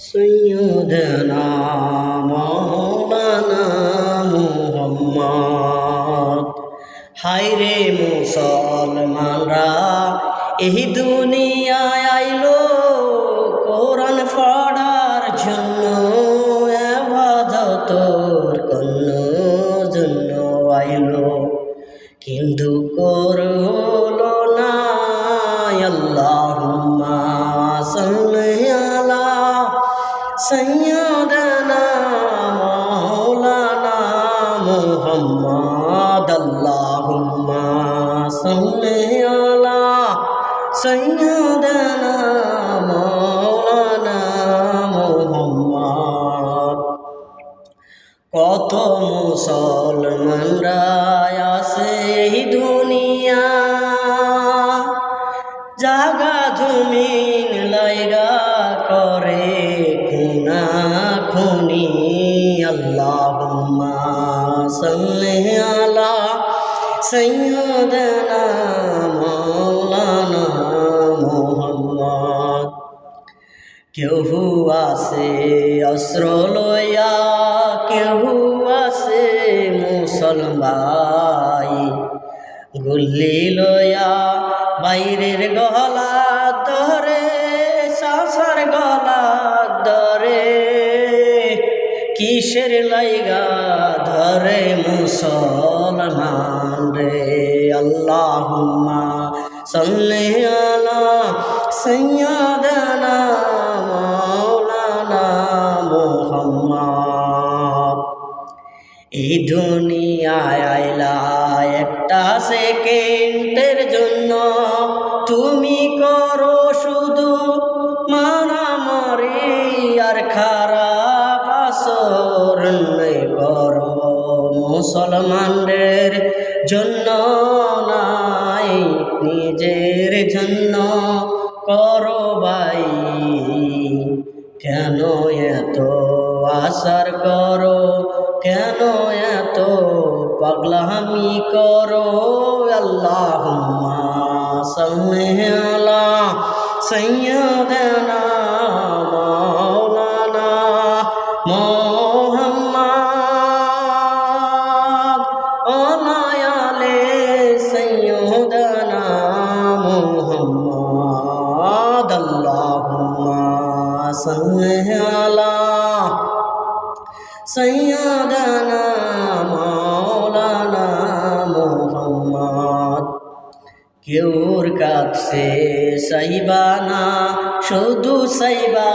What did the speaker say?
সৈয়দনা মৌলানা মুহাম্মদ। হায়রে মুসলমানরা এই দুনিয়ায় আইলো কোরআন পড়ার জন্য, ইবাদতর জন্য আইলো, কিন্তু করলো না আল্লাহুম্মা সাল্লি আলা সাইয়্যিদানা মাওলানা মুহাম্মদ। আল্লাহুম্মা সাল্লি আলা সাইয়্যিদানা মাওলানা মুহাম্মদ। কত মুসলমানরা আছে এই দুনিয়া, জাগা জমিন লাইগা করে খুনা খুনি। আল্লাহুম্মা সাল্লি আলা সাইয়্যিদানা মাওলানা মুহাম্মদ। কেউ আছে অস্ত্র লইয়া, কেউ আছে মুসলমান, গুল্লি লইয়া বাইরের গলা ধরে, সাসার গলা ধরে, কিসের লাইগা ধরে মুসলমান রে। আল্লাহুম্মা সাল্লি আলা সাইয়্যিদানা মাওলানা মুহাম্মদ। এই দুনিয়ায় আইলা একটা সেকেন্ডের জন্য, তুমি করো শুধু মারামারি আর খারাপ আচরণ করো। মুসলমানদের জন্য নাই, নিজের জন্য করো ভাই। কেন এত আসার করো, কেন এত পাগলামি করো। আল্লাহুম্মা সাল্লি আলা সাইয়্যিদানা মাওলানা মুহাম্মদ। অনায়ালে সাইয়্যিদানা মুহাম্মদ। আল্লাহুম্মা সাল্লি আলা সাইয়্যিদানা মাওলানা মুহাম্মদ। কেউর কাছে চাইবা না, শুধু চাইবা